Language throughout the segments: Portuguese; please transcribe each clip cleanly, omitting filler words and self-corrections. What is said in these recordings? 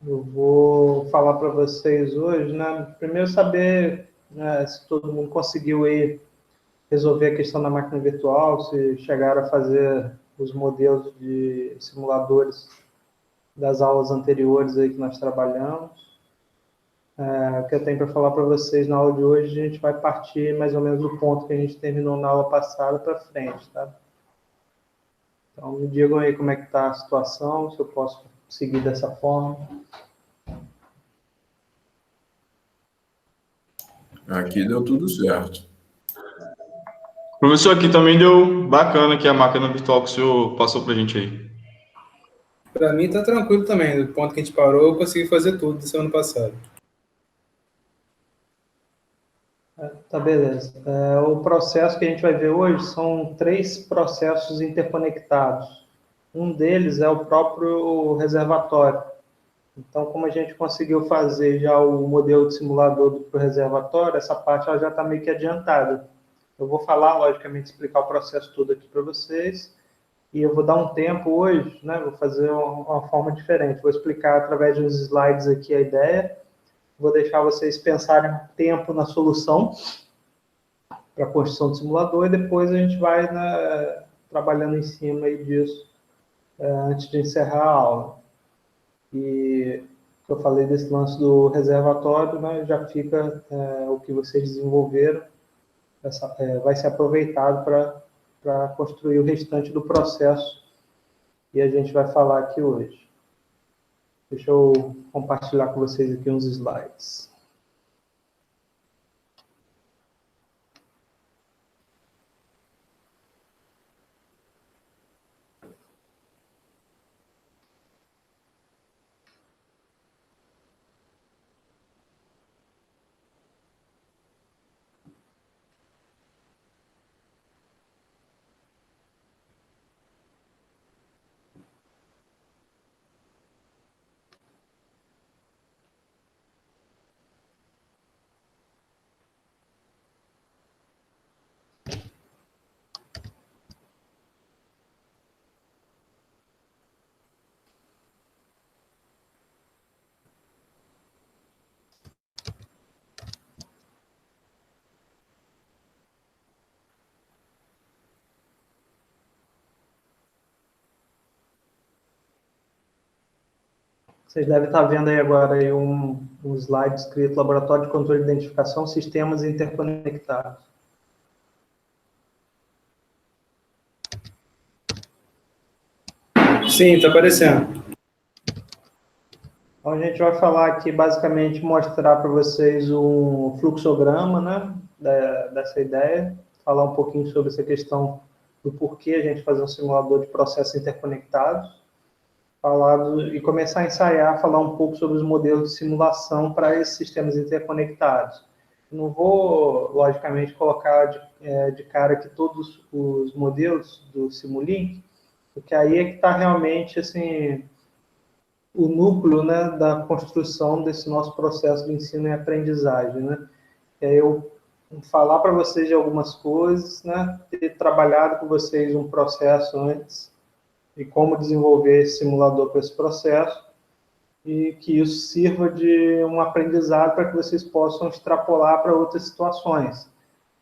Eu vou falar para vocês hoje, né? Primeiro saber, né, se todo mundo conseguiu aí resolver a questão da máquina virtual, se chegaram a fazer os modelos de simuladores das aulas anteriores aí que nós trabalhamos. O que eu tenho para falar para vocês na aula de hoje, a gente vai partir mais ou menos do ponto que a gente terminou na aula passada para frente, tá? Então, me digam aí como é que está a situação, se eu posso seguir dessa forma. Aqui deu tudo certo. Professor, aqui também deu bacana aqui a máquina virtual que o senhor passou pra gente aí. Para mim tá tranquilo também. Do ponto que a gente parou, eu consegui fazer tudo do ano passado. Tá, beleza. O processo que a gente vai ver hoje são 3 processos interconectados. Um deles é o próprio reservatório. Então, como a gente conseguiu fazer já o modelo de simulador do reservatório, essa parte ela já está meio que adiantada. Eu vou falar, logicamente, explicar o processo todo aqui para vocês, e eu vou dar um tempo hoje, né? Vou fazer uma forma diferente. Vou explicar através de uns slides aqui a ideia, vou deixar vocês pensarem um tempo na solução para a construção do simulador, e depois a gente vai, né, trabalhando em cima aí disso antes de encerrar a aula. E que eu falei desse lance do reservatório, né, já fica o que vocês desenvolveram, vai ser aproveitado para construir o restante do processo e a gente vai falar aqui hoje. Deixa eu compartilhar com vocês aqui uns slides. Vocês devem estar vendo aí agora aí um slide escrito Laboratório de Controle de Identificação, Sistemas Interconectados. Sim, tá aparecendo. Então, a gente vai falar aqui, basicamente, mostrar para vocês um fluxograma, né, dessa ideia, falar um pouquinho sobre essa questão do porquê a gente fazer um simulador de processos interconectados, e começar a ensaiar, falar um pouco sobre os modelos de simulação para esses sistemas interconectados. Não vou, logicamente, colocar de cara aqui todos os modelos do Simulink, porque aí é que está realmente, assim, o núcleo, né, da construção desse nosso processo de ensino e aprendizagem, né? É eu falar para vocês de algumas coisas, né, ter trabalhado com vocês um processo antes, e como desenvolver esse simulador para esse processo, e que isso sirva de um aprendizado para que vocês possam extrapolar para outras situações.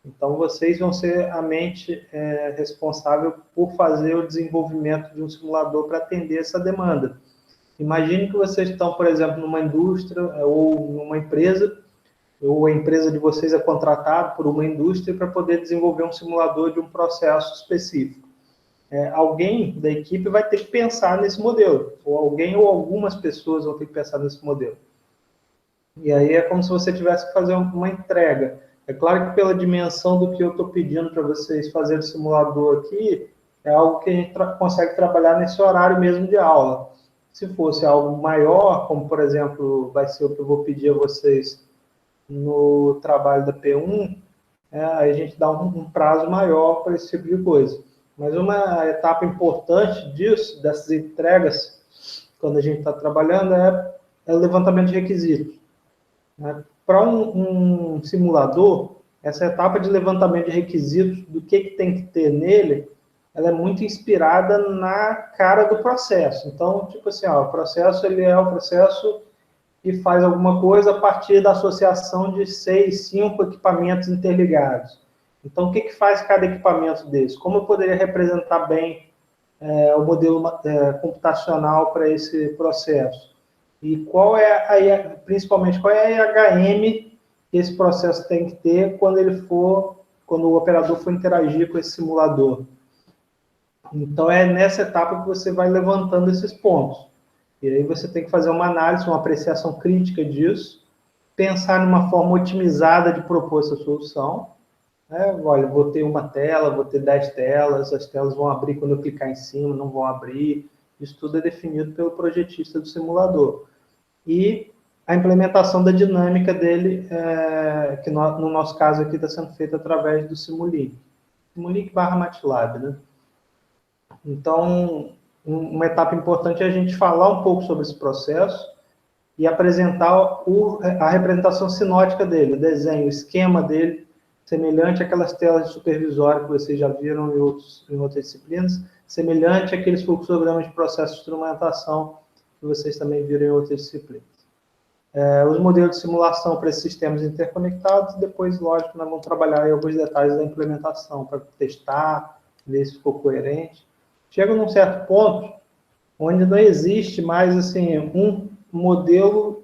Então, vocês vão ser a mente responsável por fazer o desenvolvimento de um simulador para atender essa demanda. Imagine que vocês estão, por exemplo, numa indústria ou numa empresa, ou a empresa de vocês é contratada por uma indústria para poder desenvolver um simulador de um processo específico. Alguém da equipe vai ter que pensar nesse modelo, ou alguém ou algumas pessoas vão ter que pensar nesse modelo. E aí é como se você tivesse que fazer uma entrega. É claro que pela dimensão do que eu estou pedindo para vocês fazerem o simulador aqui, é algo que a gente consegue trabalhar nesse horário mesmo de aula. Se fosse algo maior, como por exemplo, vai ser o que eu vou pedir a vocês no trabalho da P1, aí a gente dá um prazo maior para esse tipo de coisa. Mas uma etapa importante disso, dessas entregas, quando a gente está trabalhando, é o levantamento de requisitos. Para um simulador, essa etapa de levantamento de requisitos, do que tem que ter nele, ela é muito inspirada na cara do processo. Então, tipo assim, o processo ele é o processo e faz alguma coisa a partir da associação de 6, 5 equipamentos interligados. Então, o que faz cada equipamento desse? Como eu poderia representar bem o modelo computacional para esse processo? E principalmente, qual é a IHM que esse processo tem que ter quando o operador for interagir com esse simulador? Então, é nessa etapa que você vai levantando esses pontos. E aí você tem que fazer uma análise, uma apreciação crítica disso, pensar numa forma otimizada de propor essa solução. Olha, vou ter uma tela, vou ter 10 telas, as telas vão abrir quando eu clicar em cima, não vão abrir. Isso tudo é definido pelo projetista do simulador. E a implementação da dinâmica dele, que no nosso caso aqui está sendo feita através do Simulink. Simulink/MATLAB, né? Então, uma etapa importante é a gente falar um pouco sobre esse processo e apresentar a representação sinótica dele, o desenho, o esquema dele, semelhante àquelas telas de supervisório que vocês já viram em outras disciplinas, semelhante àqueles fluxogramas de processo de instrumentação que vocês também viram em outras disciplinas. Os modelos de simulação para esses sistemas interconectados, depois, lógico, nós vamos trabalhar em alguns detalhes da implementação, para testar, ver se ficou coerente. Chega num certo ponto onde não existe mais assim, um modelo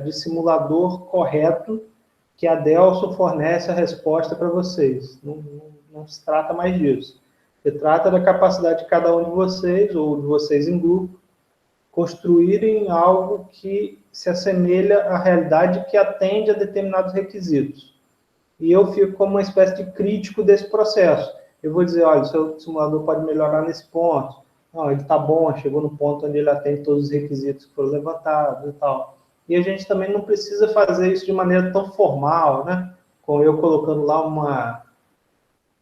de simulador correto que a Delso fornece a resposta para vocês. Não se trata mais disso. Se trata da capacidade de cada um de vocês, ou de vocês em grupo, construírem algo que se assemelha à realidade, que atende a determinados requisitos. E eu fico como uma espécie de crítico desse processo. Eu vou dizer, olha, o seu simulador pode melhorar nesse ponto. Não, ele está bom, chegou no ponto onde ele atende todos os requisitos que foram levantados e tal. E a gente também não precisa fazer isso de maneira tão formal, né? Com eu colocando lá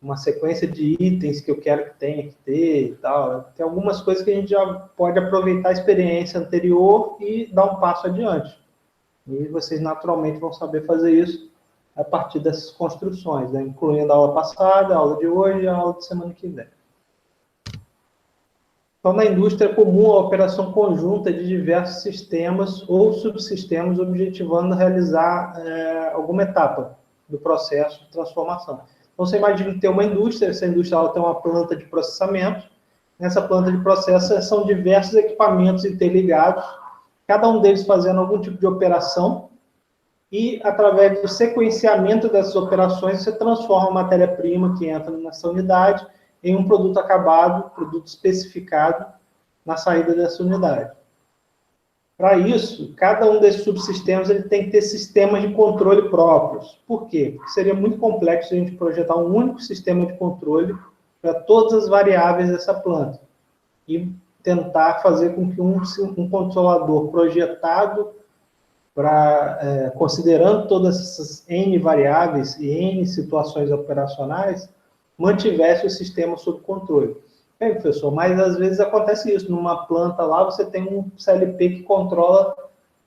uma sequência de itens que eu quero que tenha que ter e tal. Tem algumas coisas que a gente já pode aproveitar a experiência anterior e dar um passo adiante. E vocês naturalmente vão saber fazer isso a partir dessas construções, né? Incluindo a aula passada, a aula de hoje e a aula de semana que vem. Então, na indústria é comum a operação conjunta de diversos sistemas ou subsistemas objetivando realizar alguma etapa do processo de transformação. Então, você imagina ter uma indústria, essa indústria ela tem uma planta de processamento, nessa planta de processo são diversos equipamentos interligados, cada um deles fazendo algum tipo de operação, e através do sequenciamento dessas operações, você transforma a matéria-prima que entra nessa unidade em um produto acabado, produto especificado na saída dessa unidade. Para isso, cada um desses subsistemas ele tem que ter sistemas de controle próprios. Por quê? Porque seria muito complexo a gente projetar um único sistema de controle para todas as variáveis dessa planta e tentar fazer com que um controlador projetado considerando todas essas N variáveis e N situações operacionais, mantivesse o sistema sob controle. Bem, professor, mas às vezes acontece isso. Numa planta lá, você tem um CLP que controla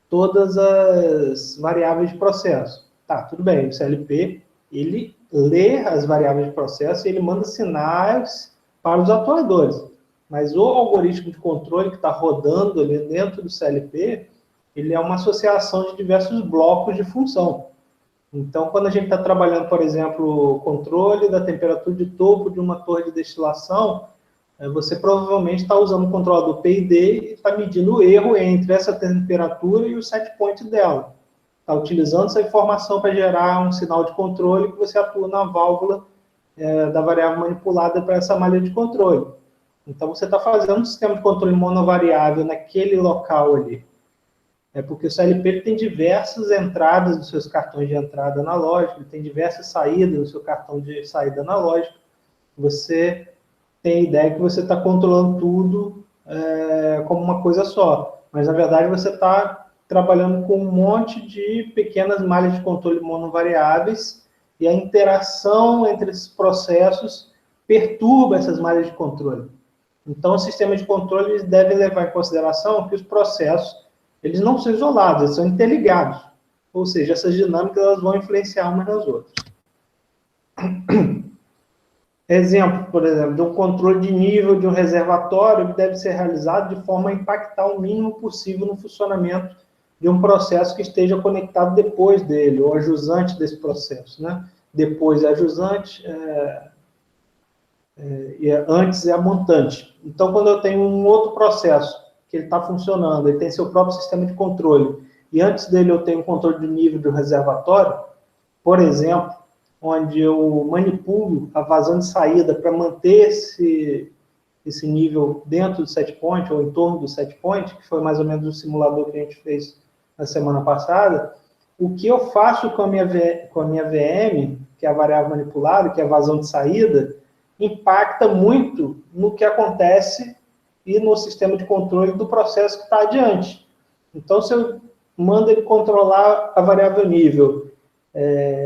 todas as variáveis de processo. Tá, tudo bem, o CLP, ele lê as variáveis de processo e ele manda sinais para os atuadores. Mas o algoritmo de controle que está rodando ali dentro do CLP, ele é uma associação de diversos blocos de função. Então, quando a gente está trabalhando, por exemplo, o controle da temperatura de topo de uma torre de destilação, você provavelmente está usando o controlador PID e está medindo o erro entre essa temperatura e o set point dela. Está utilizando essa informação para gerar um sinal de controle que você atua na válvula da variável manipulada para essa malha de controle. Então, você está fazendo um sistema de controle monovariável naquele local ali. Porque o CLP tem diversas entradas dos seus cartões de entrada analógico, ele tem diversas saídas do seu cartão de saída analógico. Você tem a ideia que você está controlando tudo como uma coisa só. Mas, na verdade, você está trabalhando com um monte de pequenas malhas de controle monovariáveis e a interação entre esses processos perturba essas malhas de controle. Então, o sistema de controle deve levar em consideração que os processos eles não são isolados, eles são interligados. Ou seja, essas dinâmicas elas vão influenciar umas nas outras. Exemplo, por exemplo, de um controle de nível de um reservatório que deve ser realizado de forma a impactar o mínimo possível no funcionamento de um processo que esteja conectado depois dele, ou a jusante desse processo, né? Depois é a jusante, e antes é a montante. Então, quando eu tenho um outro processo que ele está funcionando, ele tem seu próprio sistema de controle, e antes dele eu tenho um controle de nível do reservatório, por exemplo, onde eu manipulo a vazão de saída para manter esse nível dentro do set point, ou em torno do set point, que foi mais ou menos o simulador que a gente fez na semana passada, o que eu faço com a minha VM, que é a variável manipulada, que é a vazão de saída, impacta muito no que acontece e no sistema de controle do processo que está adiante. Então, se eu mando ele controlar a variável nível,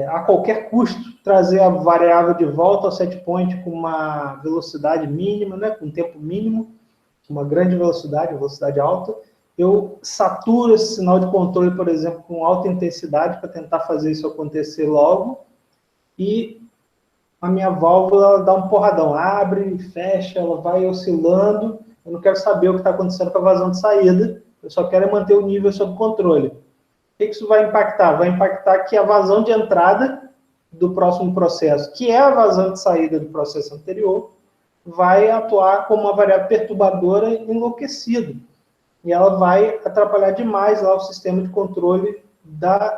a qualquer custo, trazer a variável de volta ao set point com uma velocidade mínima, né, com um tempo mínimo, uma grande velocidade alta, eu saturo esse sinal de controle, por exemplo, com alta intensidade para tentar fazer isso acontecer logo, e a minha válvula ela dá um porradão, abre, fecha, ela vai oscilando, eu não quero saber o que está acontecendo com a vazão de saída, eu só quero manter o nível sob controle. O que isso vai impactar? Vai impactar que a vazão de entrada do próximo processo, que é a vazão de saída do processo anterior, vai atuar como uma variável perturbadora enlouquecida. E ela vai atrapalhar demais lá o sistema de controle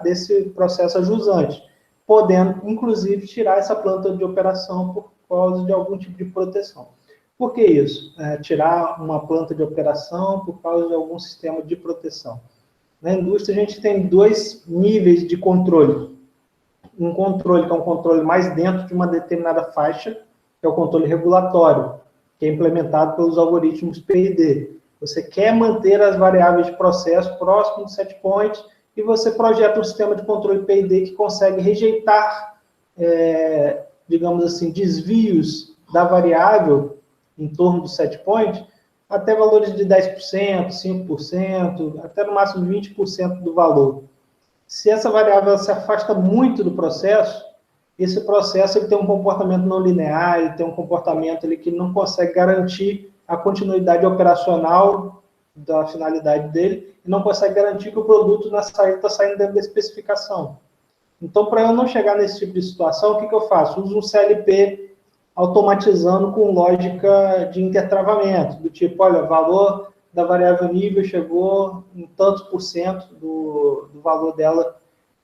desse processo ajusante, podendo, inclusive, tirar essa planta de operação por causa de algum tipo de proteção. Por que isso? Tirar uma planta de operação por causa de algum sistema de proteção. Na indústria, a gente tem dois níveis de controle. Um controle que é um controle mais dentro de uma determinada faixa, que é o controle regulatório, que é implementado pelos algoritmos PID. Você quer manter as variáveis de processo próximo do set point e você projeta um sistema de controle PID que consegue rejeitar, digamos assim, desvios da variável em torno do set point até valores de 10%, 5%, até no máximo 20% do valor. Se essa variável se afasta muito do processo, esse processo ele tem um comportamento não linear, ele tem um comportamento ali que não consegue garantir a continuidade operacional da finalidade dele e não consegue garantir que o produto na saída está saindo dentro da especificação. Então, para eu não chegar nesse tipo de situação, o que eu faço? Uso um CLP automatizando com lógica de intertravamento, do tipo, olha, o valor da variável nível chegou em tantos por cento do valor dela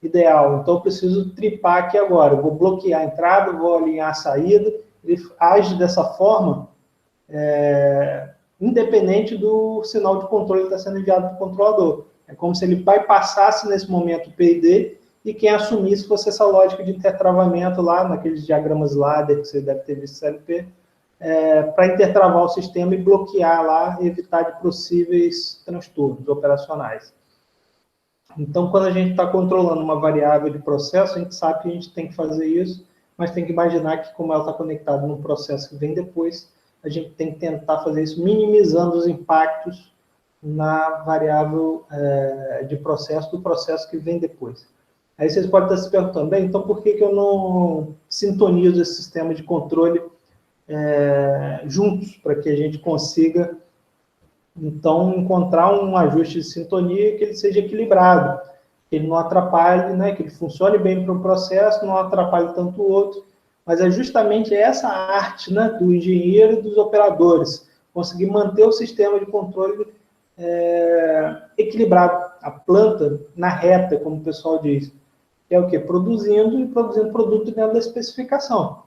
ideal. Então, eu preciso tripar aqui agora. Eu vou bloquear a entrada, vou alinhar a saída. Ele age dessa forma, independente do sinal de controle que está sendo enviado para o controlador. É como se ele bypassasse nesse momento o PID e quem assumisse fosse essa lógica de intertravamento lá, naqueles diagramas ladder que você deve ter visto CLP, para intertravar o sistema e bloquear lá, evitar de possíveis transtornos operacionais. Então, quando a gente está controlando uma variável de processo, a gente sabe que a gente tem que fazer isso, mas tem que imaginar que, como ela está conectada num processo que vem depois, a gente tem que tentar fazer isso minimizando os impactos na variável de processo do processo que vem depois. Aí vocês podem estar se perguntando, bem, então por que eu não sintonizo esse sistema de controle juntos, para que a gente consiga, então, encontrar um ajuste de sintonia que ele seja equilibrado, que ele não atrapalhe, né, que ele funcione bem para um processo, não atrapalhe tanto o outro, mas é justamente essa arte, né, do engenheiro e dos operadores, conseguir manter o sistema de controle equilibrado, a planta na reta, como o pessoal diz, que é o quê? Produzindo produto dentro da especificação.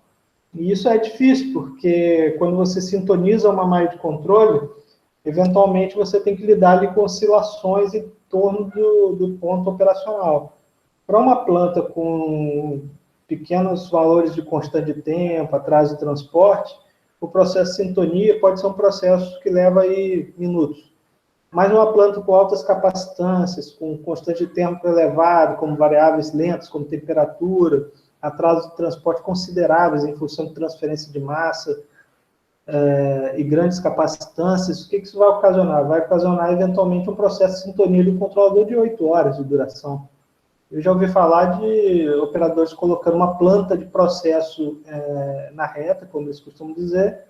E isso é difícil, porque quando você sintoniza uma malha de controle, eventualmente você tem que lidar ali com oscilações em torno do ponto operacional. Para uma planta com pequenos valores de constante de tempo, atraso de transporte, o processo de sintonia pode ser um processo que leva aí minutos. Mas uma planta com altas capacitâncias, com constante de tempo elevado, como variáveis lentas, como temperatura, atraso de transporte consideráveis em função de transferência de massa e grandes capacitâncias, o que isso vai ocasionar? Vai ocasionar, eventualmente, um processo de sintonia do controlador de 8 horas de duração. Eu já ouvi falar de operadores colocando uma planta de processo na reta, como eles costumam dizer,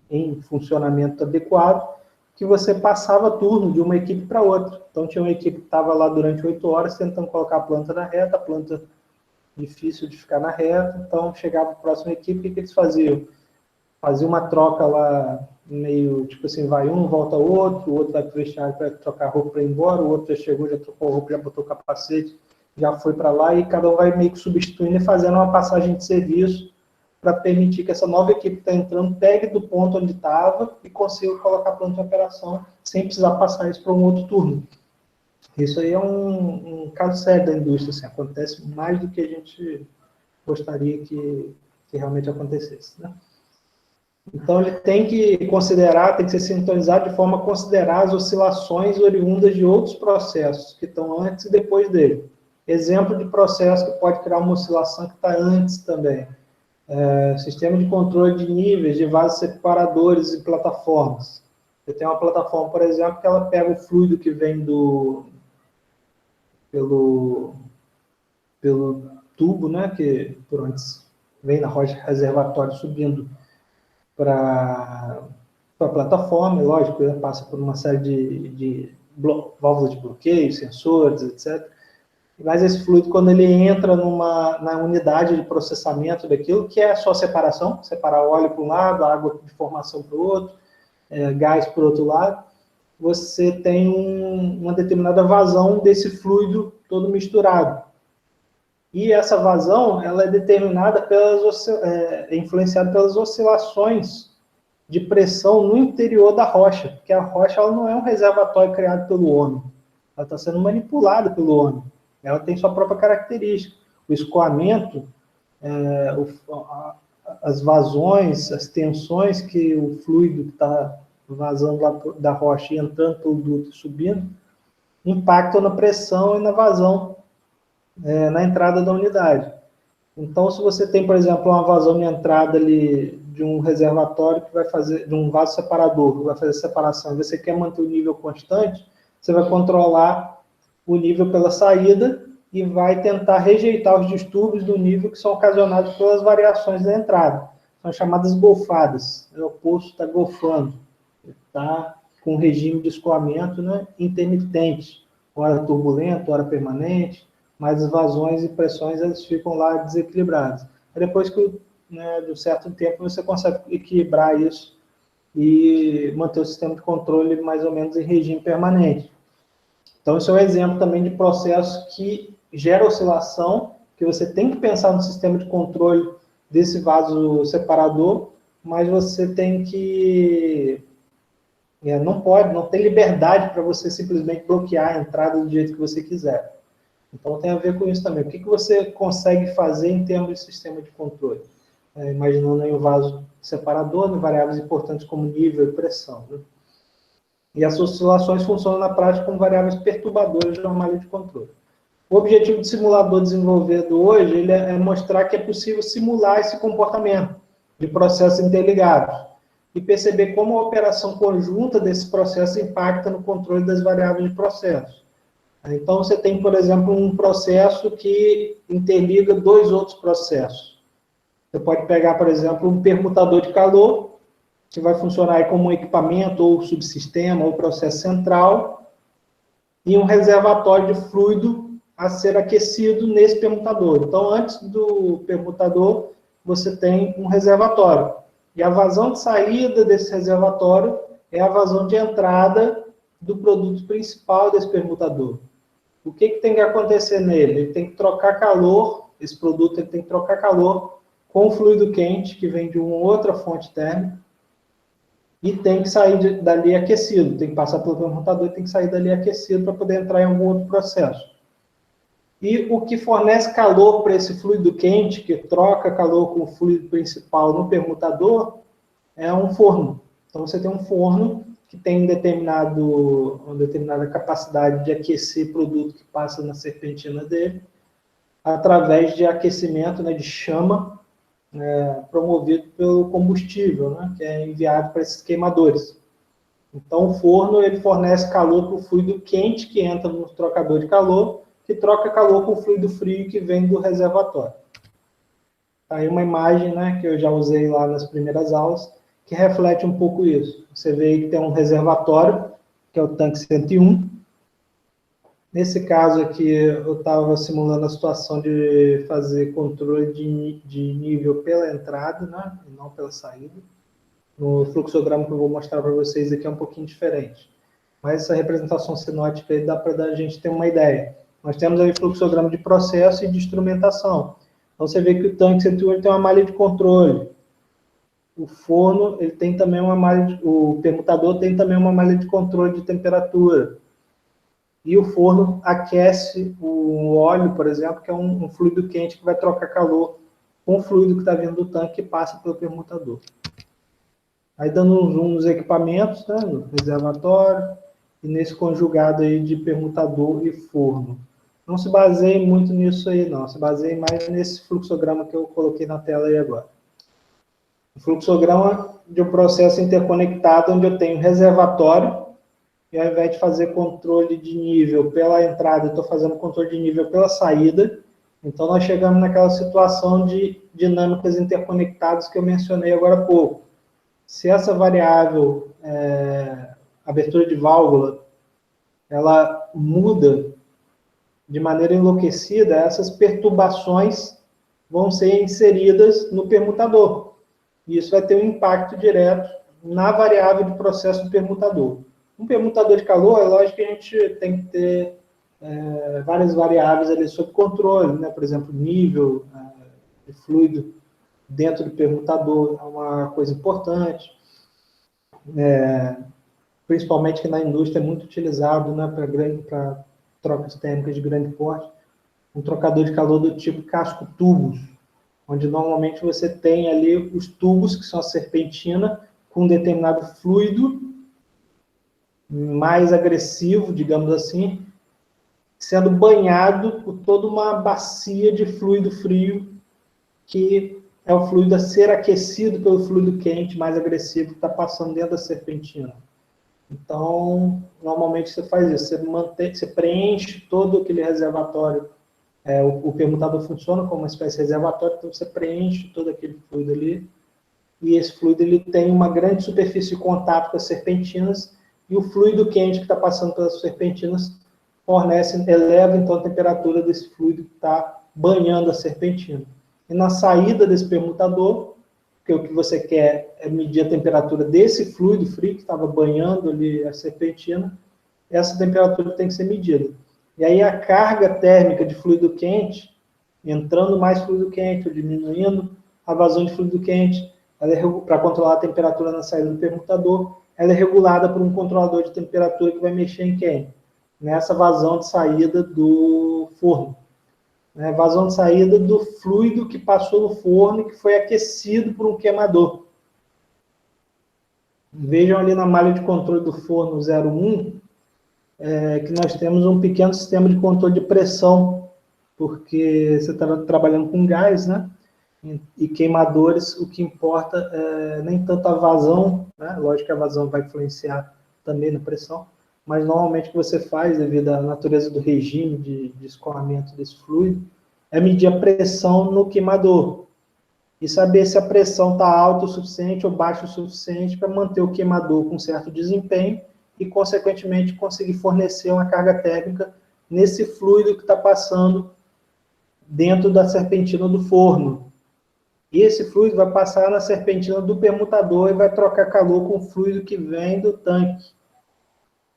em funcionamento adequado, que você passava turno de uma equipe para outra. Então, tinha uma equipe que estava lá durante 8 horas tentando colocar a planta na reta, a planta difícil de ficar na reta, então chegava a próxima equipe, o que eles faziam? Fazia uma troca lá, meio, tipo assim, vai um, volta o outro vai para o vestiário para trocar roupa para ir embora, o outro já chegou, já trocou a roupa, já botou o capacete, já foi para lá, e cada um vai meio que substituindo e fazendo uma passagem de serviço para permitir que essa nova equipe que está entrando pegue do ponto onde estava e consiga colocar a planta em operação sem precisar passar isso para um outro turno. Isso aí é um caso sério da indústria, assim, acontece mais do que a gente gostaria que realmente acontecesse, né? Então, ele tem que considerar, tem que ser sintonizado de forma a considerar as oscilações oriundas de outros processos que estão antes e depois dele. Exemplo de processo que pode criar uma oscilação que está antes também. Sistema de controle de níveis de vasos separadores e plataformas. Você tem uma plataforma, por exemplo, que ela pega o fluido que vem pelo tubo, né, que por onde vem na rocha reservatório subindo para a plataforma, lógico, ele passa por uma série de válvulas de bloqueio, sensores, etc. Mas esse fluido, quando ele entra na unidade de processamento daquilo, que é só separação, separar óleo para um lado, água de formação para o outro, gás para o outro lado, você tem uma determinada vazão desse fluido todo misturado. E essa vazão, ela é determinada influenciada pelas oscilações de pressão no interior da rocha, porque a rocha ela não é um reservatório criado pelo homem, ela está sendo manipulada pelo homem, ela tem sua própria característica. O escoamento, as vazões, as tensões que o fluido está vazando lá da rocha e entrando pelo duto e subindo, impactam na pressão e na vazão na entrada da unidade. Então, se você tem, por exemplo, uma vazão de entrada ali de um reservatório que vai fazer, de um vaso separador, que vai fazer separação, e você quer manter o nível constante, você vai controlar o nível pela saída e vai tentar rejeitar os distúrbios do nível que são ocasionados pelas variações da entrada. São chamadas golfadas. O poço está golfando. Está com um regime de escoamento, né, intermitente. Hora turbulento, hora permanente, mas as vazões e pressões elas ficam lá desequilibradas. Depois que, de um certo tempo, você consegue equilibrar isso e manter o sistema de controle mais ou menos em regime permanente. Então, isso é um exemplo também de processo que gera oscilação, que você tem que pensar no sistema de controle desse vaso separador, mas você tem que... não tem liberdade para você simplesmente bloquear a entrada do jeito que você quiser. Então, tem a ver com isso também. O que você consegue fazer em termos de sistema de controle? Imaginando aí um vaso separador, né, variáveis importantes como nível e pressão. Né? E as oscilações funcionam na prática como variáveis perturbadoras de normalidade de controle. O objetivo do simulador desenvolvido hoje ele é mostrar que é possível simular esse comportamento de processos interligados e perceber como a operação conjunta desses processos impacta no controle das variáveis de processo. Então, você tem, por exemplo, um processo que interliga dois outros processos. Você pode pegar, por exemplo, um permutador de calor, que vai funcionar aí como um equipamento, ou subsistema, ou processo central, e um reservatório de fluido a ser aquecido nesse permutador. Então, antes do permutador, você tem um reservatório. E a vazão de saída desse reservatório é a vazão de entrada do produto principal desse permutador. O que tem que acontecer nele? Ele tem que trocar calor, esse produto ele tem que trocar calor com o fluido quente, que vem de uma outra fonte térmica, e tem que sair dali aquecido, tem que passar pelo permutador e tem que sair dali aquecido para poder entrar em algum outro processo. E o que fornece calor para esse fluido quente, que troca calor com o fluido principal no permutador, é um forno. Então, você tem um forno que tem uma determinada capacidade de aquecer o produto que passa na serpentina dele, através de aquecimento, de chama, promovido pelo combustível, que é enviado para esses queimadores. Então, o forno ele fornece calor para o fluido quente que entra no trocador de calor, que troca calor com o fluido frio que vem do reservatório. Aí uma imagem que eu já usei lá nas primeiras aulas, que reflete um pouco isso. Você vê aí que tem um reservatório, que é o tanque 101. Nesse caso aqui, eu estava simulando a situação de fazer controle de nível pela entrada, né, e não pela saída. No fluxograma que eu vou mostrar para vocês aqui é um pouquinho diferente. Mas essa representação sinótica aí dá para a gente ter uma ideia. Nós temos aí fluxograma de processo e de instrumentação. Então, você vê que o tanque 101 tem uma malha de controle. O forno, ele tem também uma malha, o permutador tem também uma malha de controle de temperatura. E o forno aquece o óleo, por exemplo, que é um fluido quente que vai trocar calor com o fluido que está vindo do tanque que passa pelo permutador. Aí dando um zoom nos equipamentos, né, no reservatório, e nesse conjugado aí de permutador e forno. Não se baseie muito nisso aí, não. Se baseie mais nesse fluxograma que eu coloquei na tela aí agora. O fluxograma de um processo interconectado, onde eu tenho reservatório, e ao invés de fazer controle de nível pela entrada, eu estou fazendo controle de nível pela saída. Então, nós chegamos naquela situação de dinâmicas interconectadas que eu mencionei agora há pouco. Se essa variável, abertura de válvula, ela muda de maneira enlouquecida, essas perturbações vão ser inseridas no permutador. E isso vai ter um impacto direto na variável de processo do permutador. Um permutador de calor, é lógico que a gente tem que ter várias variáveis ali sob controle, né? Por exemplo, nível de fluido dentro do permutador é uma coisa importante, principalmente que na indústria é muito utilizado, né, para trocas térmicas de grande porte, um trocador de calor do tipo casco-tubos, onde normalmente você tem ali os tubos, que são a serpentina, com um determinado fluido mais agressivo, digamos assim, sendo banhado por toda uma bacia de fluido frio, que é o fluido a ser aquecido pelo fluido quente mais agressivo que está passando dentro da serpentina. Então, normalmente você faz isso, você preenche todo aquele reservatório, o permutador funciona como uma espécie de reservatório, então você preenche todo aquele fluido ali, e esse fluido ele tem uma grande superfície de contato com as serpentinas, e o fluido quente que está passando pelas serpentinas eleva então a temperatura desse fluido que está banhando a serpentina. E na saída desse permutador, porque o que você quer é medir a temperatura desse fluido frio que estava banhando ali a serpentina, essa temperatura tem que ser medida. E aí a carga térmica de fluido quente, entrando mais fluido quente, ou diminuindo a vazão de fluido quente, para controlar a temperatura na saída do permutador, ela é regulada por um controlador de temperatura que vai mexer em quem? Nessa vazão de saída do forno. Vazão de saída do fluido que passou no forno e que foi aquecido por um queimador. Vejam ali na malha de controle do forno 01, que nós temos um pequeno sistema de controle de pressão, porque você está trabalhando com gás, né? E queimadores, o que importa é nem tanto a vazão, né? Lógico que a vazão vai influenciar também na pressão, mas normalmente o que você faz, devido à natureza do regime de escoamento desse fluido, é medir a pressão no queimador e saber se a pressão está alta o suficiente ou baixa o suficiente para manter o queimador com certo desempenho e, consequentemente, conseguir fornecer uma carga térmica nesse fluido que está passando dentro da serpentina do forno. E esse fluido vai passar na serpentina do permutador e vai trocar calor com o fluido que vem do tanque.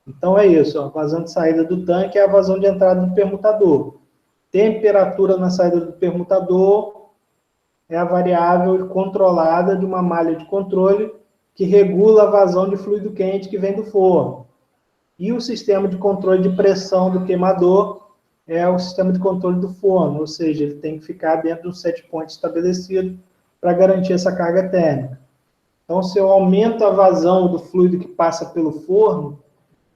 Então é isso, a vazão de saída do tanque é a vazão de entrada do permutador. Temperatura na saída do permutador é a variável controlada de uma malha de controle que regula a vazão de fluido quente que vem do forno. E o sistema de controle de pressão do queimador é o sistema de controle do forno, ou seja, ele tem que ficar dentro de um set point estabelecido para garantir essa carga térmica. Então, se eu aumento a vazão do fluido que passa pelo forno,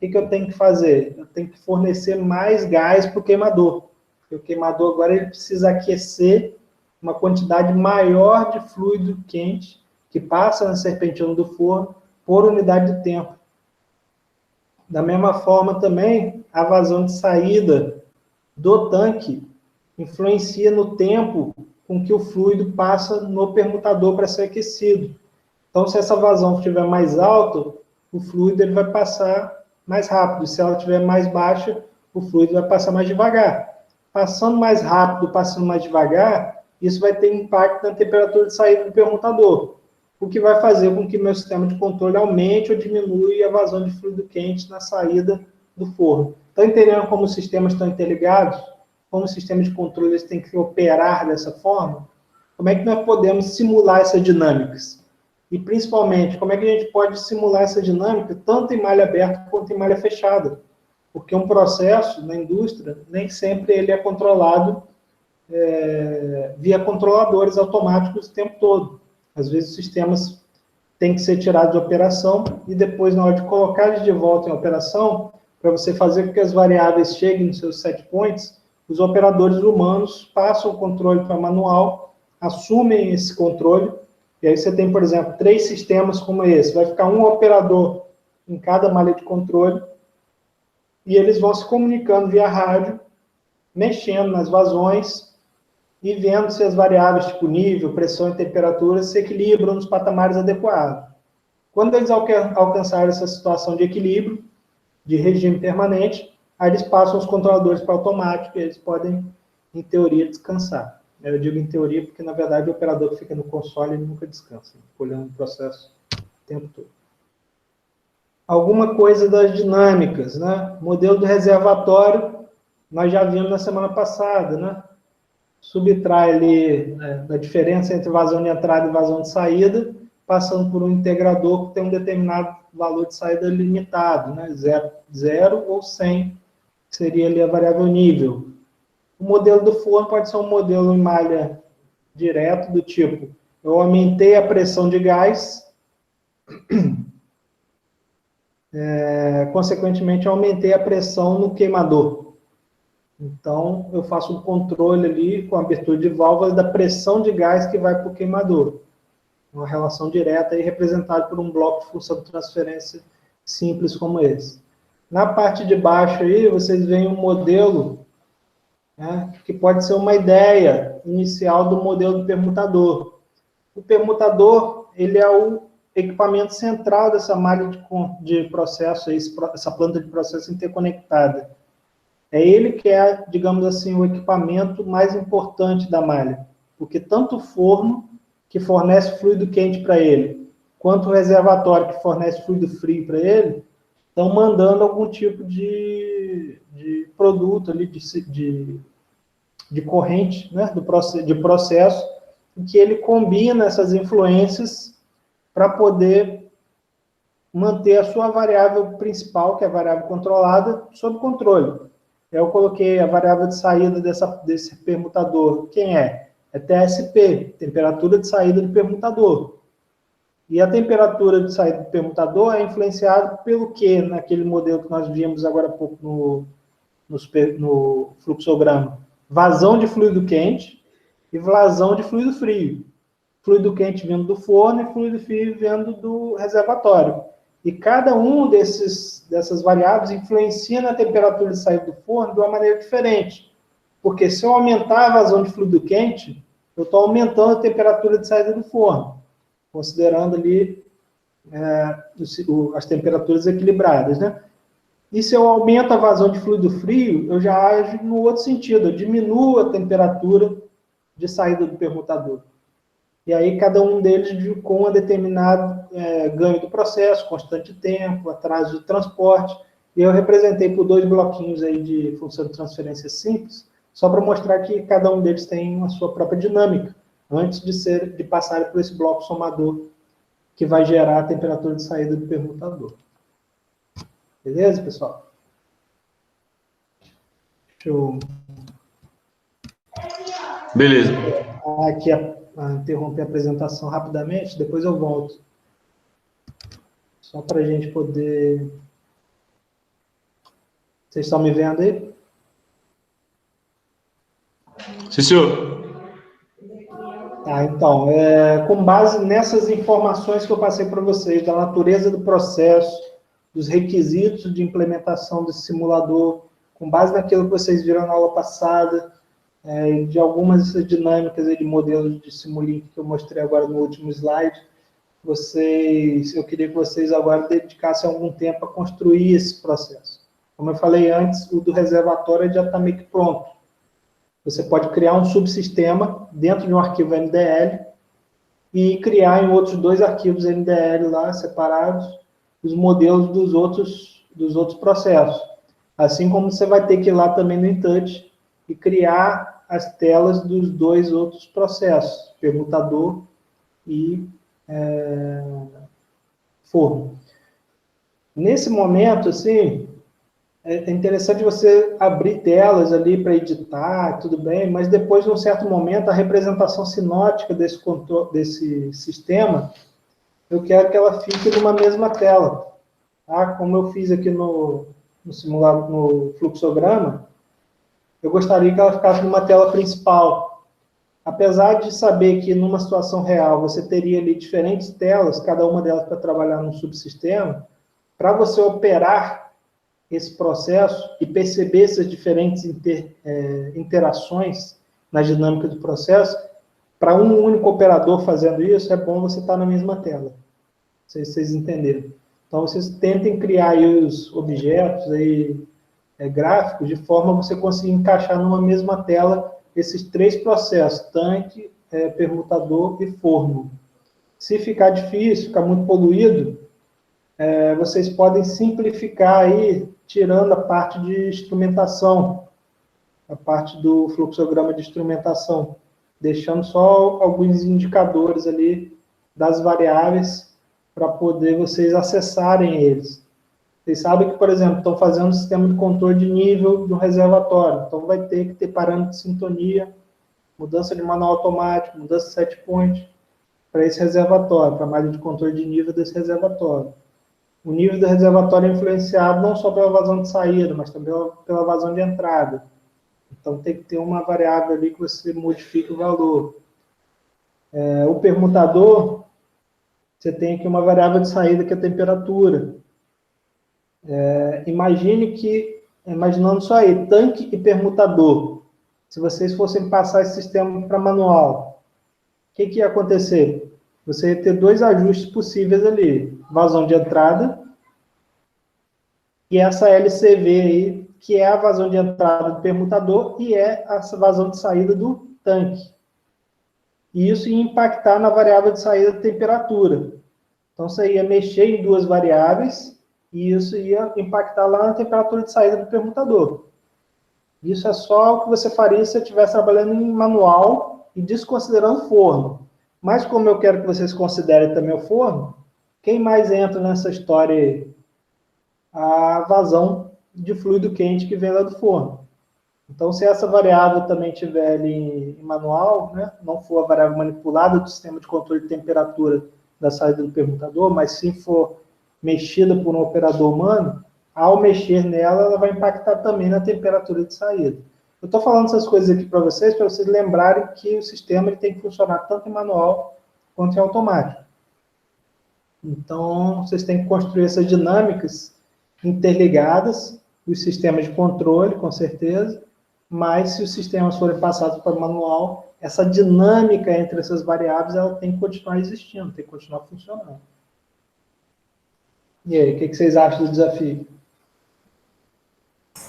o que eu tenho que fazer? Eu tenho que fornecer mais gás para o queimador. Porque o queimador agora ele precisa aquecer uma quantidade maior de fluido quente que passa na serpentina do forno por unidade de tempo. Da mesma forma também, a vazão de saída do tanque influencia no tempo com que o fluido passa no permutador para ser aquecido. Então, se essa vazão estiver mais alta, o fluido ele vai passar mais rápido. Se ela estiver mais baixa, o fluido vai passar mais devagar. Passando mais rápido, passando mais devagar, isso vai ter impacto na temperatura de saída do permutador, o que vai fazer com que meu sistema de controle aumente ou diminua a vazão de fluido quente na saída do forno. Estão entendendo como os sistemas estão interligados? Como o sistema de controle tem que operar dessa forma? Como é que nós podemos simular essas dinâmicas? E, principalmente, como é que a gente pode simular essa dinâmica tanto em malha aberta quanto em malha fechada? Porque um processo na indústria, nem sempre ele é controlado via controladores automáticos o tempo todo. Às vezes, os sistemas têm que ser tirados de operação e depois, na hora de colocar eles de volta em operação, para você fazer com que as variáveis cheguem nos seus set points, os operadores humanos passam o controle para manual, assumem esse controle, e aí você tem, por exemplo, 3 sistemas como esse. Vai ficar um operador em cada malha de controle, e eles vão se comunicando via rádio, mexendo nas vazões, e vendo se as variáveis tipo nível, pressão e temperatura se equilibram nos patamares adequados. Quando eles alcançarem essa situação de equilíbrio, de regime permanente, aí eles passam os controladores para automático e eles podem, em teoria, descansar. Eu digo em teoria porque, na verdade, o operador que fica no console ele nunca descansa, fica olhando o processo o tempo todo. Alguma coisa das dinâmicas, né? Modelo do reservatório, nós já vimos na semana passada, né? Subtrai ali a diferença entre vazão de entrada e vazão de saída, passando por um integrador que tem um determinado valor de saída limitado, né? 0 ou 100, que seria ali a variável nível. O modelo do forno pode ser um modelo em malha direto, do tipo, eu aumentei a pressão de gás, consequentemente, eu aumentei a pressão no queimador. Então, eu faço um controle ali, com a abertura de válvulas, da pressão de gás que vai para o queimador. Uma relação direta aí, representada por um bloco de função de transferência simples como esse. Na parte de baixo aí, vocês veem um modelo, né, que pode ser uma ideia inicial do modelo do permutador. O permutador, ele é o equipamento central dessa malha de processo, essa planta de processo interconectada. É ele que é, digamos assim, o equipamento mais importante da malha, porque tanto o forno, que fornece fluido quente para ele, quanto o reservatório, que fornece fluido frio para ele, estão mandando algum tipo de produto ali, de corrente, né, de processo, em que ele combina essas influências para poder manter a sua variável principal, que é a variável controlada, sob controle. Eu coloquei a variável de saída desse permutador. Quem é? É TSP, temperatura de saída do permutador. E a temperatura de saída do permutador é influenciada pelo que, naquele modelo que nós vimos agora há pouco no fluxograma? Vazão de fluido quente e vazão de fluido frio. Fluido quente vindo do forno e fluido frio vindo do reservatório. E cada um dessas variáveis influencia na temperatura de saída do forno de uma maneira diferente. Porque se eu aumentar a vazão de fluido quente, eu estou aumentando a temperatura de saída do forno, considerando ali as temperaturas equilibradas, né? E se eu aumento a vazão de fluido frio, eu já ajo no outro sentido, eu diminuo a temperatura de saída do permutador. E aí cada um deles com um determinado ganho do processo, constante tempo, atraso de transporte. E eu representei por 2 bloquinhos aí de função de transferência simples, só para mostrar que cada um deles tem a sua própria dinâmica, antes de passar por esse bloco somador, que vai gerar a temperatura de saída do permutador. Beleza, pessoal? Deixa eu... Beleza. Aqui interromper a apresentação rapidamente, depois eu volto. Só para a gente poder... Vocês estão me vendo aí? Sim, senhor. Tá, então, com base nessas informações que eu passei para vocês, da natureza do processo, dos requisitos de implementação desse simulador, com base naquilo que vocês viram na aula passada, de algumas dessas dinâmicas aí de modelos de Simulink que eu mostrei agora no último slide, eu queria que vocês agora dedicassem algum tempo a construir esse processo. Como eu falei antes, o do reservatório já está meio que pronto. Você pode criar um subsistema dentro de um arquivo MDL e criar em outros 2 arquivos MDL lá, separados, os modelos dos outros processos. Assim como você vai ter que ir lá também no InTouch e criar as telas dos 2 outros processos, permutador e forno. Nesse momento, assim, é interessante você abrir telas ali para editar, tudo bem, mas depois, de um certo momento, a representação sinótica desse sistema, eu quero que ela fique numa mesma tela. Tá? Como eu fiz aqui no simulado, no fluxograma, eu gostaria que ela ficasse numa tela principal. Apesar de saber que numa situação real você teria ali diferentes telas, cada uma delas para trabalhar num subsistema, para você operar esse processo e perceber essas diferentes interações na dinâmica do processo, para um único operador fazendo isso, é bom você estar na mesma tela. Não sei se vocês entenderam. Então, vocês tentem criar aí os objetos aí, gráficos de forma a você conseguir encaixar numa mesma tela esses 3 processos, tanque, permutador e forno. Se ficar difícil, ficar muito poluído, vocês podem simplificar aí, tirando a parte de instrumentação, a parte do fluxograma de instrumentação, deixando só alguns indicadores ali das variáveis para poder vocês acessarem eles. Vocês sabem que, por exemplo, estão fazendo um sistema de controle de nível do reservatório, então vai ter que ter parâmetro de sintonia, mudança de manual automático, mudança de set point para esse reservatório, para a malha de controle de nível desse reservatório. O nível do reservatório é influenciado não só pela vazão de saída, mas também pela vazão de entrada. Então, tem que ter uma variável ali que você modifique o valor. O permutador, você tem aqui uma variável de saída que é a temperatura. Imaginando só aí, tanque e permutador. Se vocês fossem passar esse sistema para manual, o que ia acontecer? Você ia ter 2 ajustes possíveis ali. Vazão de entrada e essa LCV aí, que é a vazão de entrada do permutador e é a vazão de saída do tanque. E isso ia impactar na variável de saída da temperatura. Então, você ia mexer em 2 variáveis e isso ia impactar lá na temperatura de saída do permutador. Isso é só o que você faria se você estivesse trabalhando em manual e desconsiderando forno. Mas como eu quero que vocês considerem também o forno, quem mais entra nessa história aí? A vazão de fluido quente que vem lá do forno. Então, se essa variável também estiver ali em manual, né, não for a variável manipulada do sistema de controle de temperatura da saída do permutador, mas sim for mexida por um operador humano, ao mexer nela, ela vai impactar também na temperatura de saída. Eu estou falando essas coisas aqui para vocês lembrarem que o sistema ele tem que funcionar tanto em manual quanto em automático. Então, vocês têm que construir essas dinâmicas interligadas, os sistemas de controle, com certeza, mas se os sistemas forem passados para manual, essa dinâmica entre essas variáveis ela tem que continuar existindo, tem que continuar funcionando. E aí, o que vocês acham do desafio?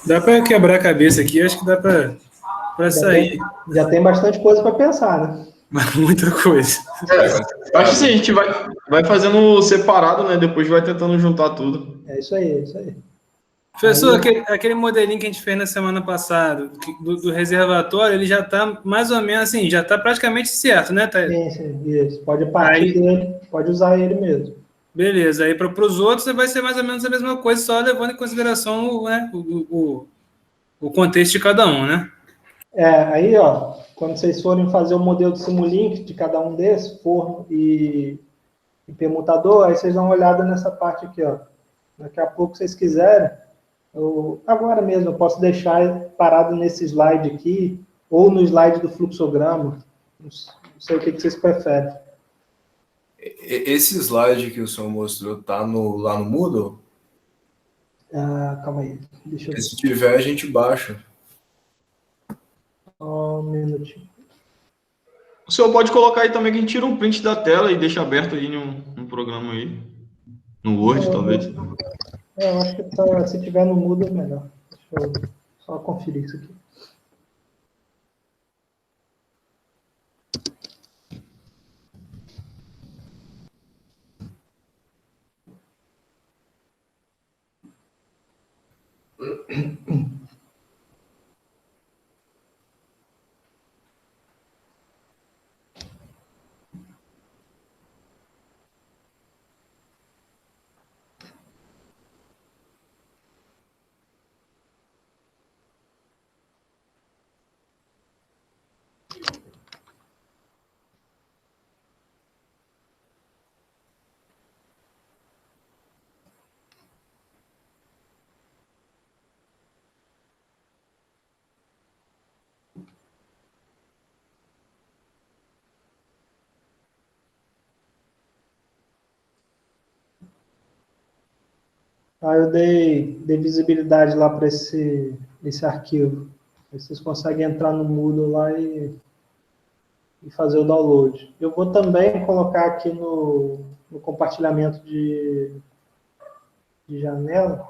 Dá para quebrar a cabeça aqui, acho que dá para sair. Já tem bastante coisa para pensar, né? Muita coisa. Acho assim, a gente vai fazendo separado, né? Depois vai tentando juntar tudo. É isso aí, é isso aí. Professor, aquele modelinho que a gente fez na semana passada, do reservatório, ele já está mais ou menos assim, já está praticamente certo, né? Sim, isso. Pode partir dele, pode usar ele mesmo. Beleza, aí para os outros vai ser mais ou menos a mesma coisa, só levando em consideração, né, o contexto de cada um, né? Aí, ó, quando vocês forem fazer o modelo de Simulink de cada um desses, forno e permutador, aí vocês dão uma olhada nessa parte aqui, ó. Daqui a pouco, se vocês quiserem, agora mesmo, eu posso deixar parado nesse slide aqui, ou no slide do fluxograma, não sei o que vocês preferem. Esse slide que o senhor mostrou está lá no Moodle? Calma aí, deixa eu ver. Se tiver, a gente baixa. Um minutinho. O senhor pode colocar aí também que a gente tira um print da tela e deixa aberto aí no programa aí. No Word, talvez. Eu acho que tá, se tiver no mudo é melhor. Deixa eu só conferir isso aqui. Aí eu dei visibilidade lá para esse arquivo. Aí vocês conseguem entrar no Moodle lá e fazer o download. Eu vou também colocar aqui no compartilhamento de janela.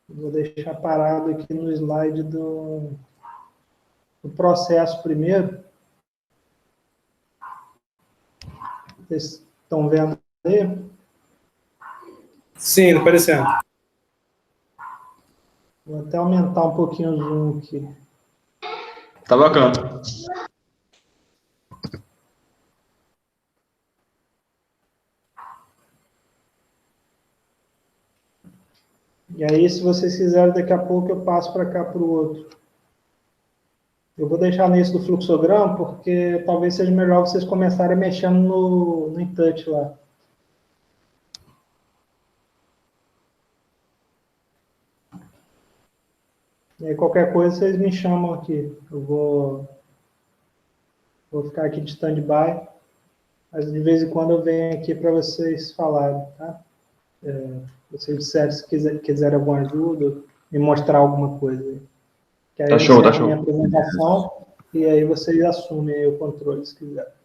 Vou deixar parado aqui no slide do processo primeiro. Vocês estão vendo aí? Sim, tá aparecendo. Vou até aumentar um pouquinho o zoom aqui. Tá bacana. E aí, se vocês quiserem, daqui a pouco eu passo para cá para o outro. Eu vou deixar nesse do fluxograma, porque talvez seja melhor vocês começarem mexendo no InTouch lá. E aí, qualquer coisa, vocês me chamam aqui. Eu vou ficar aqui de stand-by, mas de vez em quando eu venho aqui para vocês falarem, tá? Vocês disserem se quiserem alguma ajuda, me mostrar alguma coisa. Que aí Tá eu show, tá encerro minha show. apresentação e aí vocês assumem aí o controle, se quiserem.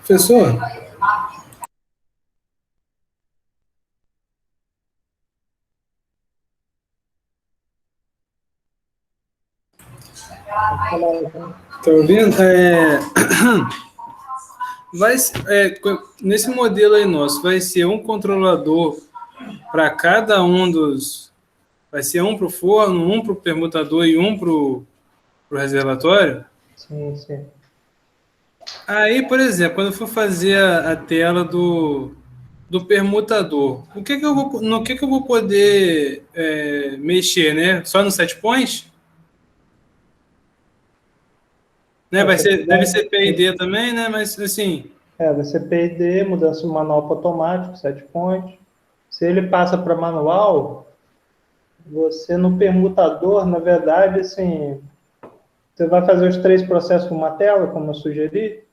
Professor, tá ouvindo? Nesse modelo aí nosso, vai ser um controlador para cada um dos. Vai ser um para o forno, um para o permutador e um para o reservatório? Sim, sim. Aí, por exemplo, quando eu for fazer a tela do permutador, no que eu vou poder mexer, né? Só no set point? Né? Deve ser P&D também, né? Mas assim, Vai ser P&D, mudança de manual para automático, set point. Se ele passa para manual, você no permutador, na verdade, assim, você vai fazer os 3 processos numa tela, como eu sugeri?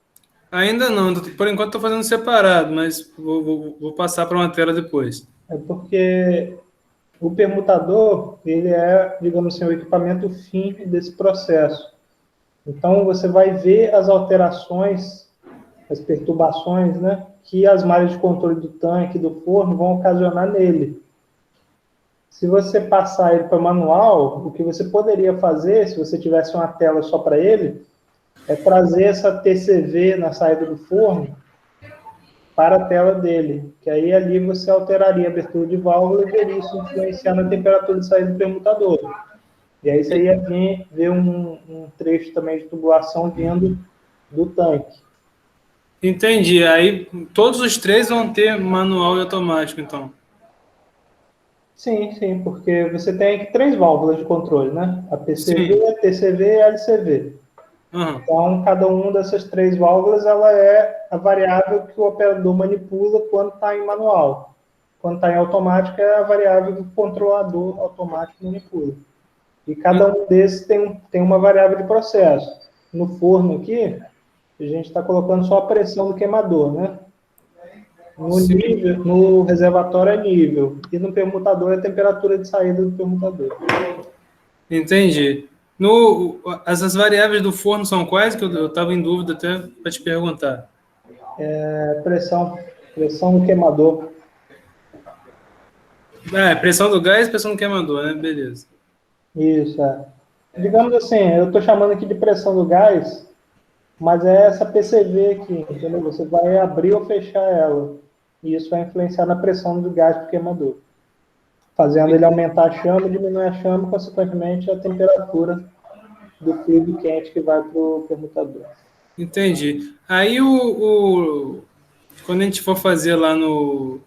ainda não. Por enquanto estou fazendo separado, mas vou passar para uma tela depois. É porque o permutador, ele é, digamos assim, o equipamento fim desse processo. Então, você vai ver as alterações, as perturbações, né, que as malhas de controle do tanque, do forno, vão ocasionar nele. Se você passar ele para manual, o que você poderia fazer, se você tivesse uma tela só para ele, é trazer essa TCV na saída do forno para a tela dele, que aí ali você alteraria a abertura de válvula e veria isso influenciar na temperatura de saída do permutador. E aí você ia ver um trecho também de tubulação vindo do tanque. Entendi. Aí todos os três vão ter manual e automático, então. Sim, sim, porque você tem aqui 3 válvulas de controle, né? A PCV, Sim. a TCV e a LCV. Uhum. Então, cada uma dessas 3 válvulas, ela é a variável que o operador manipula quando está em manual. Quando está em automático, é a variável que o controlador automático manipula. E cada um desses tem uma variável de processo. No forno aqui, a gente está colocando só a pressão do queimador, né? No reservatório é nível, e no permutador é a temperatura de saída do permutador. Entendi. Essas variáveis do forno são quais? Que eu estava em dúvida até para te perguntar. Pressão do queimador. Pressão do gás e pressão do queimador, né? Beleza. Isso, é. Digamos assim, eu estou chamando aqui de pressão do gás, mas é essa PCV aqui, entendeu? Você vai abrir ou fechar ela. E isso vai influenciar na pressão do gás do queimador, fazendo ele aumentar a chama, diminuir a chama, consequentemente a temperatura do fluido quente que vai para o permutador. Entendi. Aí, quando a gente for fazer lá no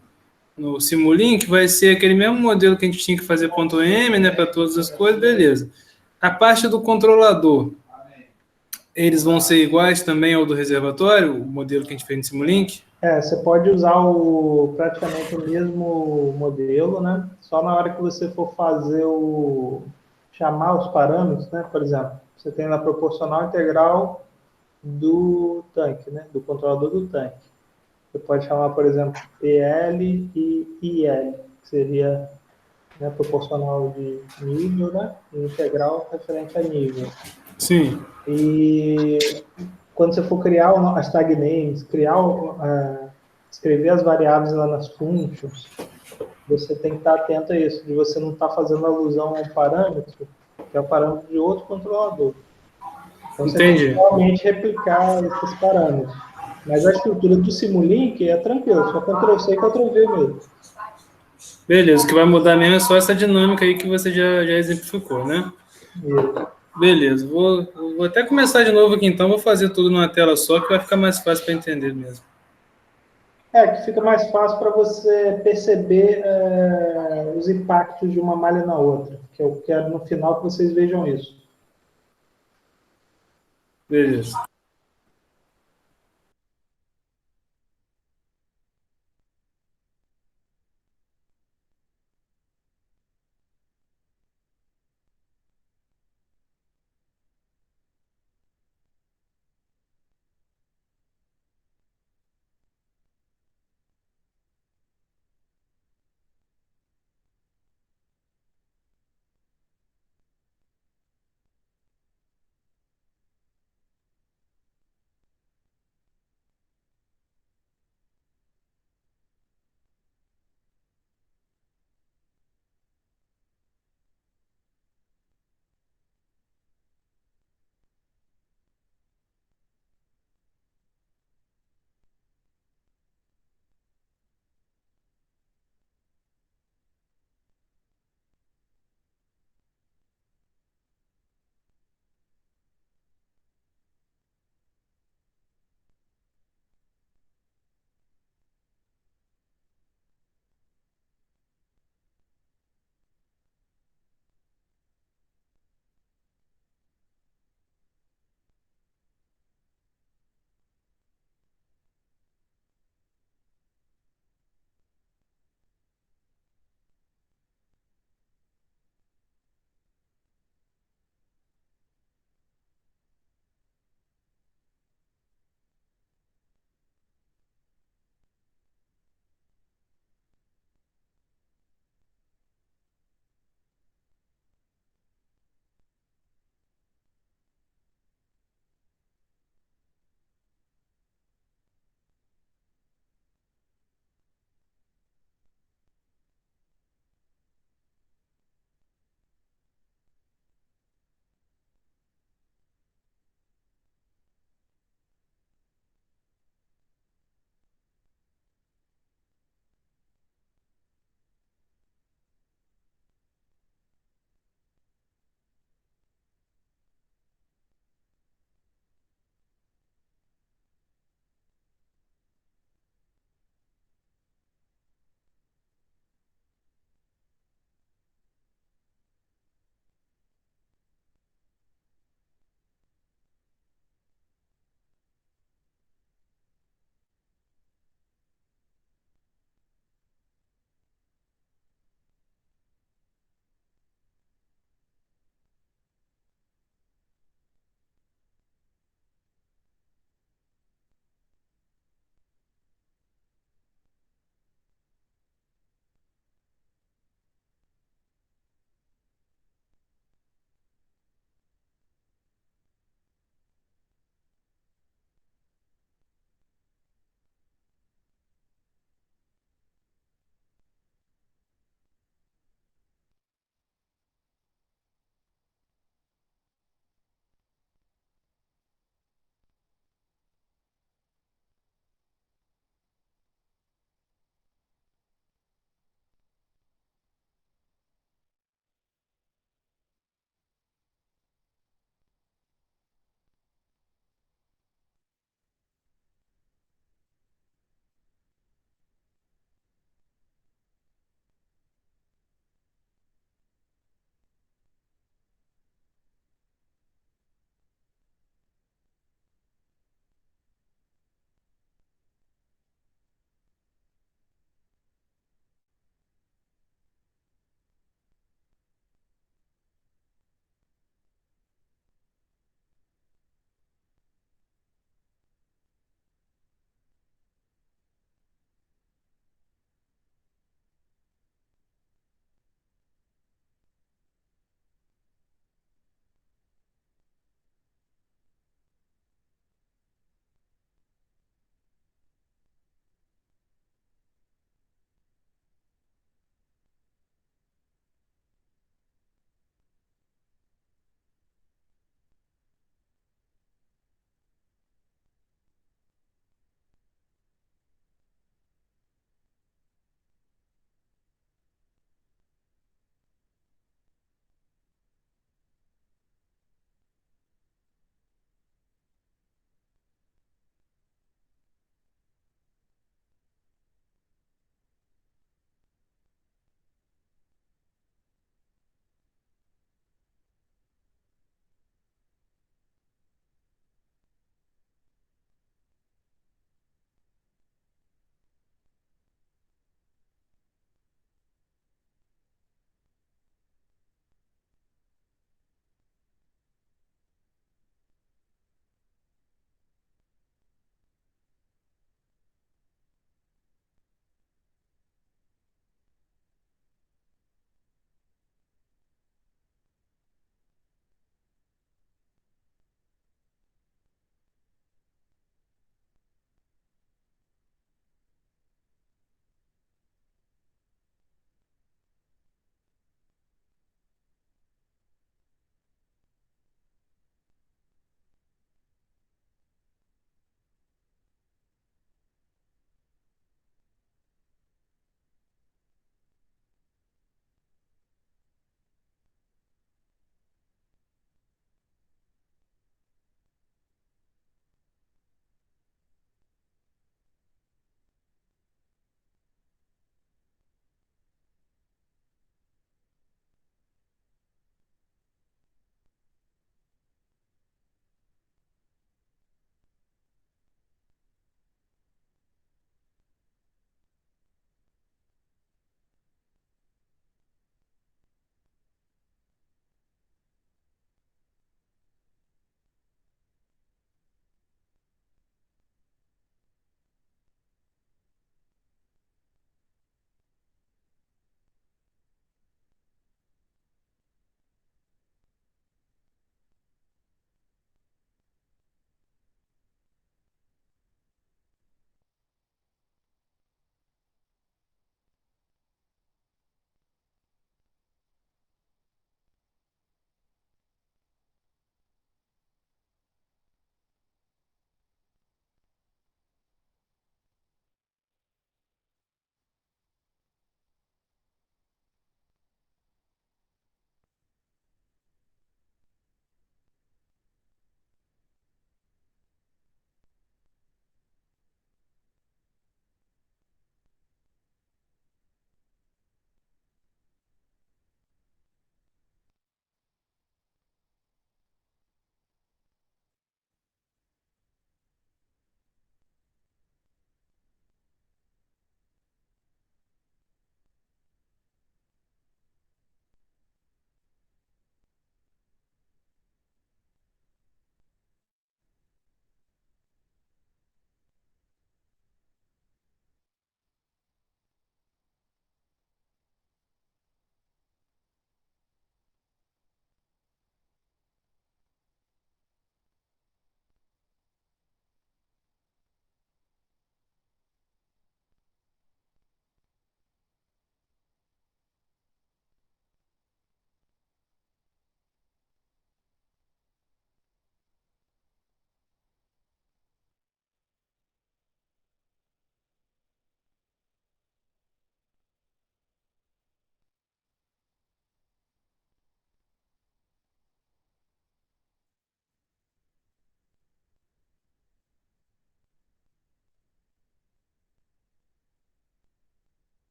Simulink, vai ser aquele mesmo modelo que a gente tinha que fazer ponto .m, né, para todas as coisas, beleza. A parte do controlador, eles vão ser iguais também ao do reservatório, o modelo que a gente fez no Simulink? Você pode usar praticamente o mesmo modelo, né? Só na hora que você for fazer chamar os parâmetros, né? Por exemplo, você tem na proporcional integral do tanque, né? Do controlador do tanque. Você pode chamar, por exemplo, PL e IL, que seria, né, proporcional de nível, né? E integral referente a nível. Sim. E quando você for criar as tag names, escrever as variáveis lá nas functions, você tem que estar atento a isso, de você não estar fazendo alusão a um parâmetro, que é o parâmetro de outro controlador. Então você tem que Entendi. realmente replicar esses parâmetros. Mas a estrutura do Simulink é tranquila, só Ctrl+C e Ctrl+V mesmo. Beleza, o que vai mudar mesmo é só essa dinâmica aí que você já exemplificou, né? Isso. Beleza, vou até começar de novo aqui então, vou fazer tudo numa tela só, que vai ficar mais fácil para entender mesmo. Que fica mais fácil para você perceber os impactos de uma malha na outra, que eu quero no final que vocês vejam isso. Beleza.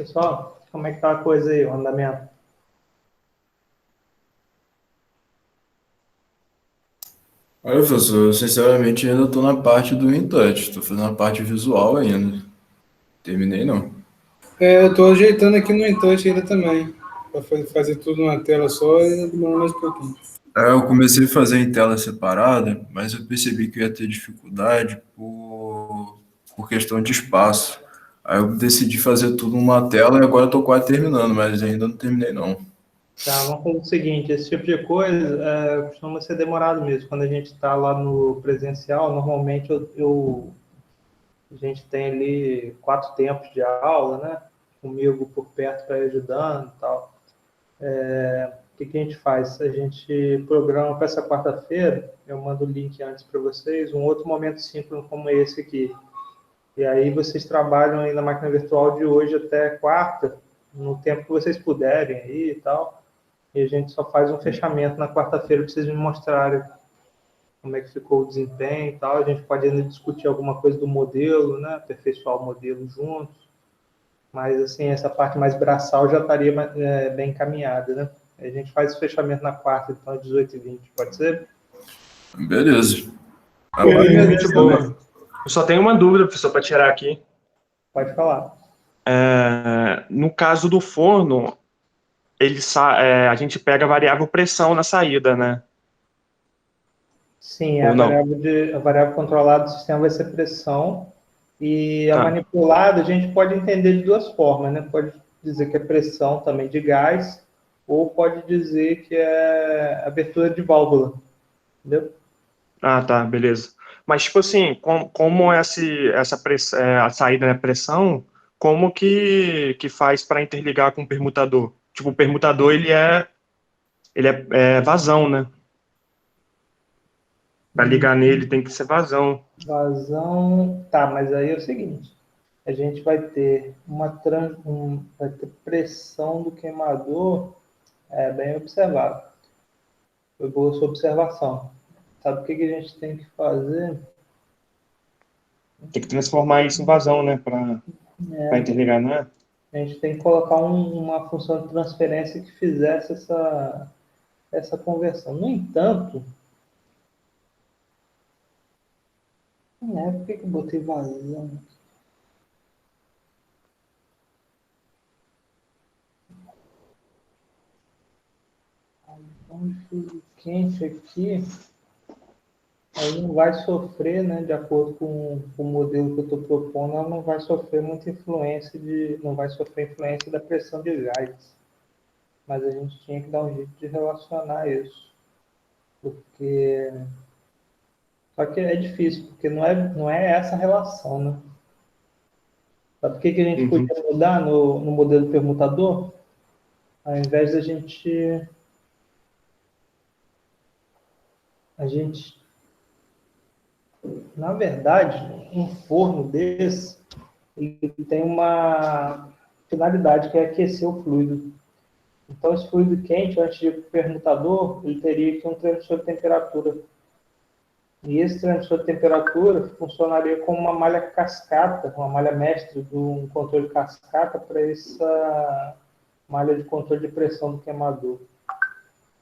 Pessoal, como é que tá a coisa aí, o andamento? Olha, professor, eu sinceramente ainda estou na parte do InTouch, estou fazendo a parte visual ainda. Terminei não. Eu tô ajeitando aqui no InTouch ainda também. Para fazer tudo numa tela só e demora mais um pouquinho. Eu comecei a fazer em tela separada, mas eu percebi que eu ia ter dificuldade por questão de espaço. Aí eu decidi fazer tudo numa tela e agora estou quase terminando, mas ainda não terminei não. Tá, vamos fazer o seguinte, esse tipo de coisa costuma ser demorado mesmo. Quando a gente está lá no presencial, normalmente a gente tem ali 4 tempos de aula, né? Comigo por perto para ajudando e tal. O que a gente faz? A gente programa para essa quarta-feira, eu mando o link antes para vocês, um outro momento síncrono como esse aqui. E aí vocês trabalham aí na máquina virtual de hoje até quarta, no tempo que vocês puderem aí e tal. E a gente só faz um fechamento na quarta-feira para vocês me mostrarem como é que ficou o desempenho e tal. A gente pode ainda discutir alguma coisa do modelo, né? Aperfeiçoar o modelo juntos. Mas, assim, essa parte mais braçal já estaria bem encaminhada, né? A gente faz o fechamento na quarta, então, às 18h20, pode ser? Beleza. Muito Beleza, boa. também. Eu só tenho uma dúvida, professor, para tirar aqui. Pode falar. No caso do forno, a gente pega a variável pressão na saída, né? Sim, Ou não? a variável controlada do sistema vai ser pressão, e a Ah, manipulada a gente pode entender de duas formas, né? Pode dizer que é pressão também de gás, ou pode dizer que é abertura de válvula, entendeu? tá, beleza. Mas, tipo assim, como a saída é pressão, como que faz para interligar com o permutador? Tipo, o permutador, ele é vazão, né? Para ligar nele tem que ser vazão. Vazão, tá, mas aí é o seguinte, a gente vai ter vai ter pressão do queimador, bem observado. Foi boa sua observação. Sabe o que a gente tem que fazer? Tem que transformar isso em vazão, né? Para interligar, né? A gente tem que colocar uma função de transferência que fizesse essa conversão. No entanto, por que eu botei vazão? Então, fluido quente aqui, aí não vai sofrer, né, de acordo com o modelo que eu estou propondo, ela não vai sofrer muita influência não vai sofrer influência da pressão de gás. Mas a gente tinha que dar um jeito de relacionar isso, porque só que é difícil, porque não é essa relação, né? Sabe o que a gente Uhum. podia mudar no modelo permutador? Ao invés da a gente, na verdade, um forno desse, ele tem uma finalidade que é aquecer o fluido. Então, esse fluido quente, antes de ir para o permutador, ele teria que ter um transmissor de temperatura. E esse transmissor de temperatura funcionaria como uma malha cascata, uma malha mestre de um controle cascata para essa malha de controle de pressão do queimador.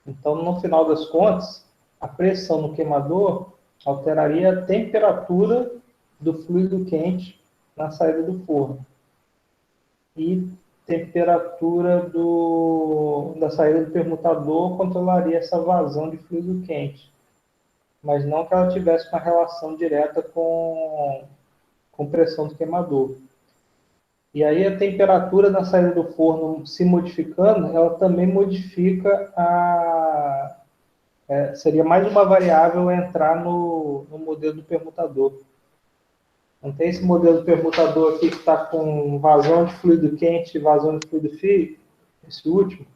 Então, no final das contas, a pressão no queimador alteraria a temperatura do fluido quente na saída do forno. E temperatura da saída do permutador controlaria essa vazão de fluido quente. Mas não que ela tivesse uma relação direta com pressão do queimador. E aí a temperatura na saída do forno se modificando, ela também modifica seria mais uma variável a entrar no modelo do permutador. Não tem esse modelo do permutador aqui que está com vazão de fluido quente e vazão de fluido frio, esse último.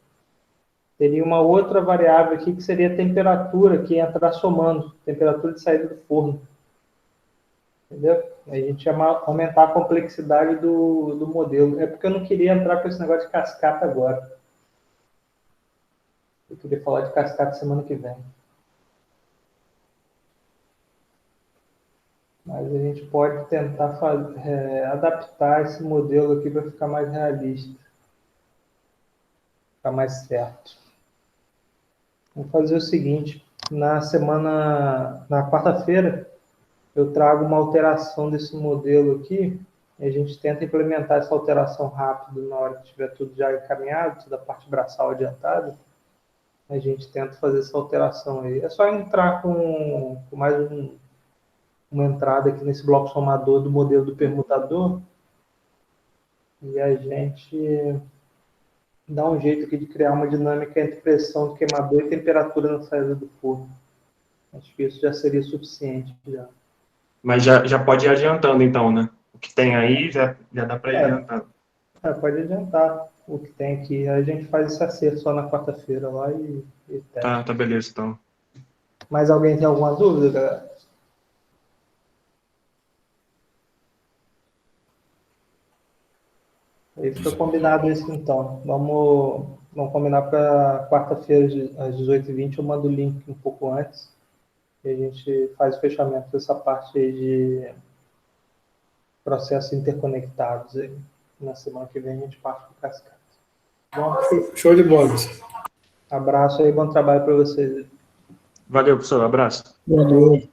Teria uma outra variável aqui que seria a temperatura, que ia entrar somando, temperatura de saída do forno. Entendeu? A gente ia aumentar a complexidade do modelo. É porque eu não queria entrar com esse negócio de cascata agora. Eu queria falar de cascata semana que vem. Mas a gente pode tentar adaptar esse modelo aqui para ficar mais realista, ficar mais certo. Vamos fazer o seguinte, na quarta-feira, eu trago uma alteração desse modelo aqui, e a gente tenta implementar essa alteração rápido na hora que tiver tudo já encaminhado, toda a parte braçal adiantada, a gente tenta fazer essa alteração aí. É só entrar com mais uma entrada aqui nesse bloco somador do modelo do permutador, e a gente dá um jeito aqui de criar uma dinâmica entre pressão do queimador e temperatura na saída do forno. Acho que isso já seria suficiente. Já. Mas já pode ir adiantando, então, né? O que tem aí já dá para ir adiantando. Pode adiantar o que tem aqui. Aí a gente faz esse acerto só na quarta-feira lá e testa. Tá, beleza, então. Mais alguém tem alguma dúvida, galera? Aí fica combinado isso, então. Vamos combinar para quarta-feira, às 18h20. Eu mando o link um pouco antes. E a gente faz o fechamento dessa parte aí de processos interconectados. Aí. Na semana que vem a gente parte para o cascata. Bom, Show de bola. abraço aí, bom trabalho para vocês. Valeu, professor. Abraço. Valeu.